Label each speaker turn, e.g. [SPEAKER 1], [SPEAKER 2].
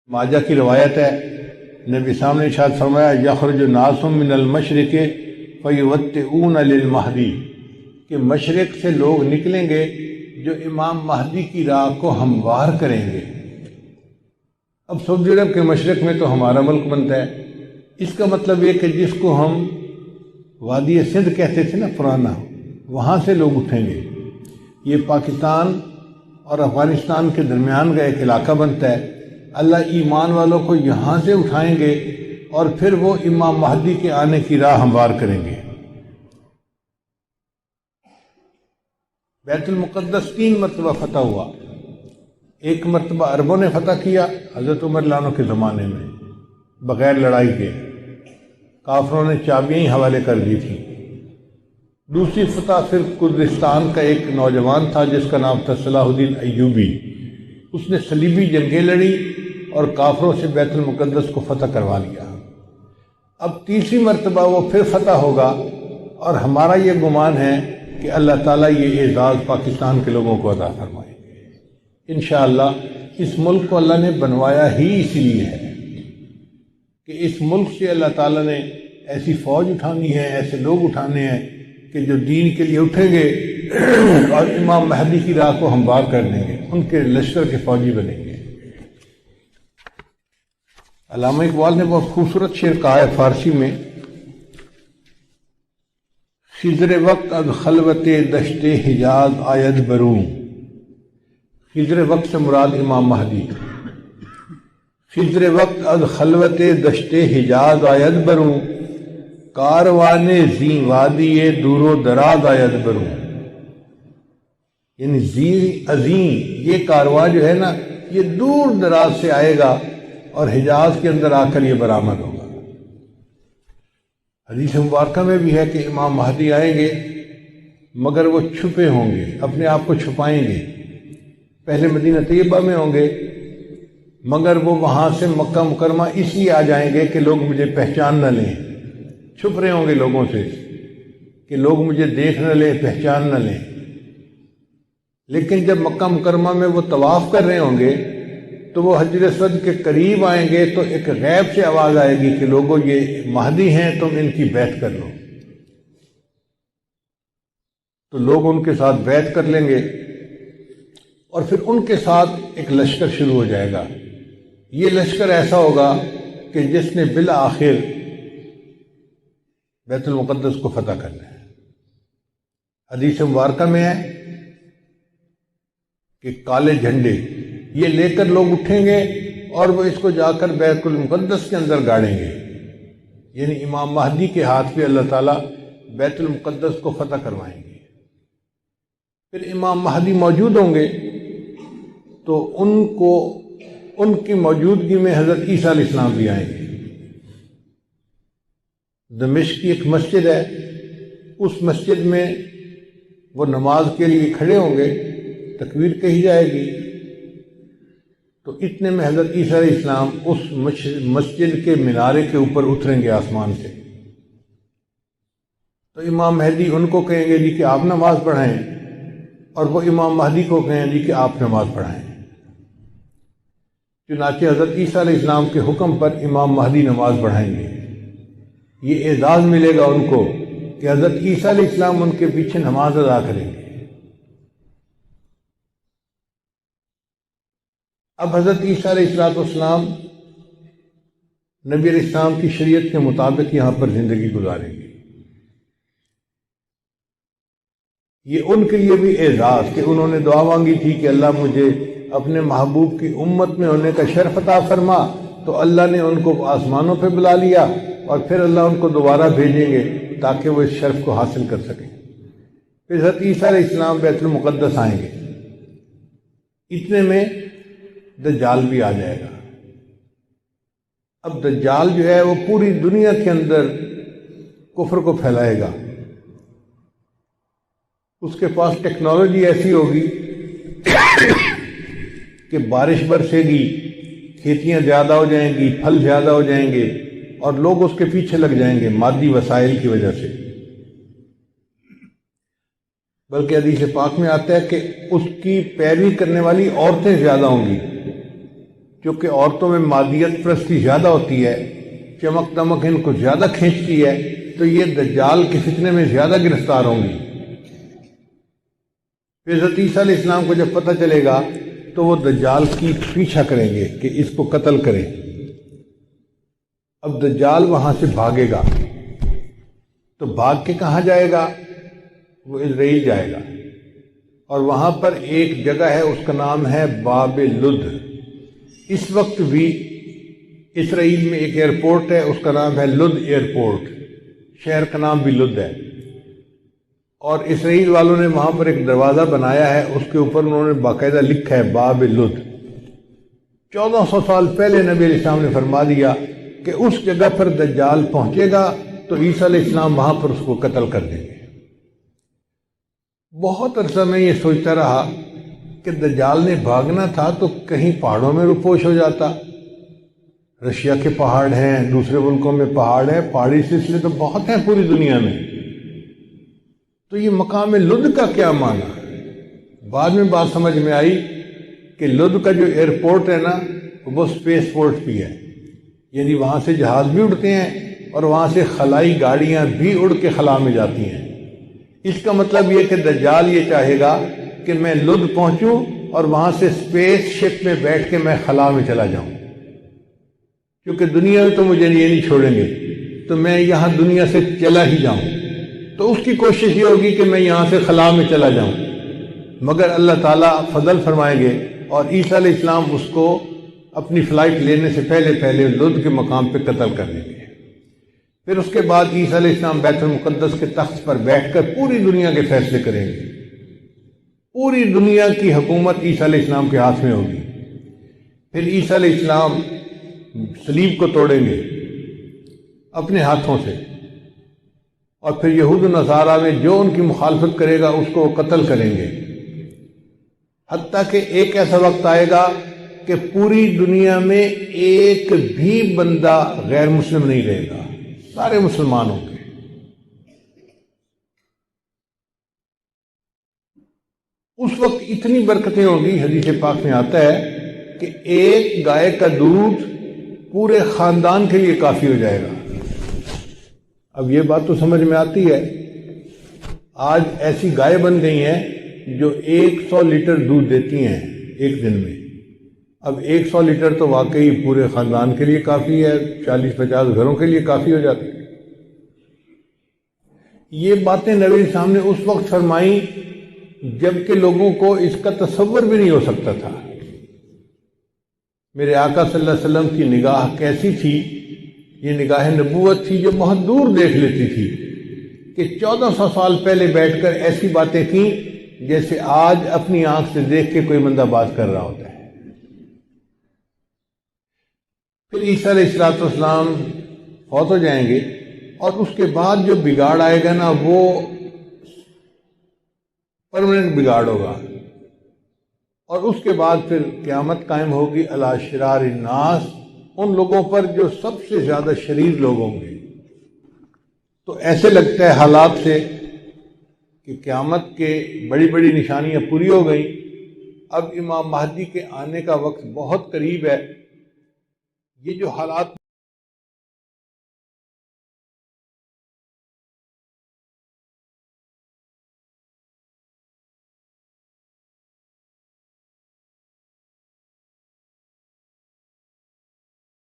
[SPEAKER 1] ماجہ کی روایت ہے، نبی صاحب نے ارشاد فرمایا یخرج ناس من المشرق فیوطئون للمہدی، کہ مشرق سے لوگ نکلیں گے جو امام مہدی کی راہ کو ہموار کریں گے۔ اب سعودی عرب کے مشرق میں تو ہمارا ملک بنتا ہے، اس کا مطلب یہ کہ جس کو ہم وادی سندھ کہتے تھے نا پرانا، وہاں سے لوگ اٹھیں گے۔ یہ پاکستان اور افغانستان کے درمیان کا ایک علاقہ بنتا ہے۔ اللہ ایمان والوں کو یہاں سے اٹھائیں گے اور پھر وہ امام مہدی کے آنے کی راہ ہموار کریں گے۔ بیت المقدس 3 مرتبہ فتح ہوا۔ ایک مرتبہ عربوں نے فتح کیا حضرت عمر رضی اللہ عنہ کے زمانے میں بغیر لڑائی کے، کافروں نے چابیاں ہی حوالے کر دی تھیں۔ دوسری فتح پھر کردستان کا ایک نوجوان تھا جس کا نام تھا صلاح الدین ایوبی، اس نے صلیبی جنگیں لڑی اور کافروں سے بیت المقدس کو فتح کروا لیا۔ اب تیسری مرتبہ وہ پھر فتح ہوگا، اور ہمارا یہ گمان ہے کہ اللہ تعالیٰ یہ اعزاز پاکستان کے لوگوں کو عطا فرمائے گے انشاءاللہ۔ اس ملک کو اللہ نے بنوایا ہی اسی لیے ہے کہ اس ملک سے اللہ تعالیٰ نے ایسی فوج اٹھانی ہے، ایسے لوگ اٹھانے ہیں کہ جو دین کے لیے اٹھیں گے اور امام مہدی کی راہ کو ہموار کر دیں گے، ان کے لشکر کے فوجی بنیں گے۔ علامہ اقبال نے بہت خوبصورت شعر کہا ہے فارسی میں، خضر وقت از خلوت دشت حجاز آید بروں۔ خضر وقت سے مراد امام مہدی۔ خضر وقت از خلوت دشت حجاز آید بروں، کاروان زی وادی دور و دراز آید بروں۔ یعنی زی عظیم یہ کارواں جو ہے نا، یہ دور دراز سے آئے گا اور حجاز کے اندر آ کر یہ برآمد ہوگا۔ حدیث مبارکہ میں بھی ہے کہ امام مہدی آئیں گے مگر وہ چھپے ہوں گے، اپنے آپ کو چھپائیں گے۔ پہلے مدینہ طیبہ میں ہوں گے مگر وہ وہاں سے مکہ مکرمہ اس لیے آ جائیں گے کہ لوگ مجھے پہچان نہ لیں، چھپ رہے ہوں گے لوگوں سے کہ لوگ مجھے دیکھ نہ لیں، پہچان نہ لیں۔ لیکن جب مکہ مکرمہ میں وہ طواف کر رہے ہوں گے تو وہ حجر اسود کے قریب آئیں گے تو ایک غیب سے آواز آئے گی کہ لوگوں یہ مہدی ہیں، تم ان کی بیعت کر لو۔ تو لوگ ان کے ساتھ بیعت کر لیں گے اور پھر ان کے ساتھ ایک لشکر شروع ہو جائے گا۔ یہ لشکر ایسا ہوگا کہ جس نے بالآخر بیت المقدس کو فتح کرنا ہے۔ حدیث مبارکہ میں ہے کہ کالے جھنڈے یہ لے کر لوگ اٹھیں گے اور وہ اس کو جا کر بیت المقدس کے اندر گاڑیں گے، یعنی امام مہدی کے ہاتھ پہ اللہ تعالیٰ بیت المقدس کو فتح کروائیں گے۔ پھر امام مہدی موجود ہوں گے تو ان کی موجودگی میں حضرت عیسیٰ علیہ السلام بھی آئیں گے۔ دمشق کی ایک مسجد ہے، اس مسجد میں وہ نماز کے لیے کھڑے ہوں گے، تکبیر کہی جائے گی تو اتنے میں حضرت عیسیٰ علیہ السلام اس مسجد کے مینارے کے اوپر اتریں گے آسمان سے۔ تو امام مہدی ان کو کہیں گے جی کہ آپ نماز پڑھائیں، اور وہ امام مہدی کو کہیں جی کہ آپ نماز پڑھائیں۔ چنانچہ حضرت عیسیٰ علیہ السلام کے حکم پر امام مہدی نماز پڑھائیں گے۔ یہ اعزاز ملے گا ان کو کہ حضرت عیسیٰ علیہ السلام ان کے پیچھے نماز ادا کریں گے۔ اب حضرت عیسیٰ علیہ السلام نبی علیہ السلام کی شریعت کے مطابق یہاں پر زندگی گزاریں گے۔ یہ ان کے لیے بھی اعزاز کہ انہوں نے دعا مانگی تھی کہ اللہ مجھے اپنے محبوب کی امت میں ہونے کا شرف عطا فرما، تو اللہ نے ان کو آسمانوں پہ بلا لیا اور پھر اللہ ان کو دوبارہ بھیجیں گے تاکہ وہ اس شرف کو حاصل کر سکیں۔ پھر حضرت عیسیٰ علیہ السلام بیت المقدس آئیں گے، اتنے میں دجال بھی آ جائے گا۔ اب دجال جو ہے وہ پوری دنیا کے اندر کفر کو پھیلائے گا۔ اس کے پاس ٹیکنالوجی ایسی ہوگی کہ بارش برسے گی، کھیتیاں زیادہ ہو جائیں گی، پھل زیادہ ہو جائیں گے اور لوگ اس کے پیچھے لگ جائیں گے مادی وسائل کی وجہ سے۔ بلکہ حدیث پاک میں آتا ہے کہ اس کی پیروی کرنے والی عورتیں زیادہ ہوں گی، چونکہ عورتوں میں مادیت پرستی زیادہ ہوتی ہے، چمک دمک ان کو زیادہ کھینچتی ہے، تو یہ دجال کے فتنے میں زیادہ گرفتار ہوں گی۔ پھر حضرت عیسیٰ علیہ السلام کو جب پتہ چلے گا تو وہ دجال کی پیچھا کریں گے کہ اس کو قتل کریں۔ اب دجال وہاں سے بھاگے گا، تو بھاگ کے کہاں جائے گا؟ وہ اسرائیل جائے گا، اور وہاں پر ایک جگہ ہے، اس کا نام ہے باب لد۔ اس وقت بھی اسرائیل میں ایک ایئرپورٹ ہے، اس کا نام ہے لد ایئرپورٹ، شہر کا نام بھی لد ہے، اور اسرائیل والوں نے وہاں پر ایک دروازہ بنایا ہے، اس کے اوپر انہوں نے باقاعدہ لکھا ہے باب لد۔ 1400 سال پہلے نبی علیہ السلام نے فرما دیا کہ اس جگہ پر دجال پہنچے گا تو عیسیٰ علیہ السلام وہاں پر اس کو قتل کر دیں گے۔ بہت عرصہ میں یہ سوچتا رہا کہ دجال نے بھاگنا تھا تو کہیں پہاڑوں میں روپوش ہو جاتا۔ رشیا کے پہاڑ ہیں، دوسرے ملکوں میں پہاڑ ہیں، پہاڑی سلسلے تو بہت ہیں پوری دنیا میں، تو یہ مقام لد کا کیا معنی؟ بعد میں بات سمجھ میں آئی کہ لد کا جو ایئرپورٹ ہے نا، وہ سپیس پورٹ بھی ہے، یعنی وہاں سے جہاز بھی اڑتے ہیں اور وہاں سے خلائی گاڑیاں بھی اڑ کے خلا میں جاتی ہیں۔ اس کا مطلب یہ کہ دجال یہ چاہے گا کہ میں لد پہنچوں اور وہاں سے سپیس شپ میں بیٹھ کے میں خلا میں چلا جاؤں، کیونکہ دنیا میں تو مجھے یہ نہیں چھوڑیں گے، تو میں یہاں دنیا سے چلا ہی جاؤں۔ تو اس کی کوشش یہ ہوگی کہ میں یہاں سے خلا میں چلا جاؤں، مگر اللہ تعالیٰ فضل فرمائیں گے اور عیسیٰ علیہ السلام اس کو اپنی فلائٹ لینے سے پہلے لد کے مقام پہ قتل کر دیں گے۔ پھر اس کے بعد عیسیٰ علیہ السلام بیت المقدس کے تخت پر بیٹھ کر پوری دنیا کے فیصلے کریں گے۔ پوری دنیا کی حکومت عیسیٰ علیہ السلام کے ہاتھ میں ہوگی۔ پھر عیسیٰ علیہ السلام صلیب کو توڑیں گے اپنے ہاتھوں سے، اور پھر یہود و نصارہ میں جو ان کی مخالفت کرے گا اس کو وہ قتل کریں گے، حتیٰ کہ ایک ایسا وقت آئے گا کہ پوری دنیا میں ایک بھی بندہ غیر مسلم نہیں رہے گا، سارے مسلمان ہوں گے۔ اس وقت اتنی برکتیں ہوں گی، حدیث پاک میں آتا ہے کہ ایک گائے کا دودھ پورے خاندان کے لیے کافی ہو جائے گا۔ اب یہ بات تو سمجھ میں آتی ہے، آج ایسی گائے بن گئی ہیں جو 100 لیٹر دودھ دیتی ہیں ایک دن میں۔ اب 100 لیٹر تو واقعی پورے خاندان کے لیے کافی ہے، 40-50 گھروں کے لیے کافی ہو جاتی ہے۔ یہ باتیں نبی صاحب نے اس وقت فرمائیں جبکہ لوگوں کو اس کا تصور بھی نہیں ہو سکتا تھا۔ میرے آقا صلی اللہ علیہ وسلم کی نگاہ کیسی تھی؟ یہ نگاہ نبوت تھی جو بہت دور دیکھ لیتی تھی، کہ 1400 سال پہلے بیٹھ کر ایسی باتیں کی جیسے آج اپنی آنکھ سے دیکھ کے کوئی بندہ بات کر رہا ہوتا ہے۔ پھر عیسیٰ علیہ السلام فوت ہو جائیں گے، اور اس کے بعد جو بگاڑ آئے گا نا وہ پرماننٹ بگاڑ ہوگا، اور اس کے بعد پھر قیامت قائم ہوگی علی شرار الناس، ان لوگوں پر جو سب سے زیادہ شریر لوگ ہوں گے۔ تو ایسے لگتا ہے حالات سے کہ قیامت کے بڑی بڑی نشانیاں پوری ہو گئیں، اب امام مہدی کے آنے کا وقت بہت قریب ہے۔ یہ جو حالات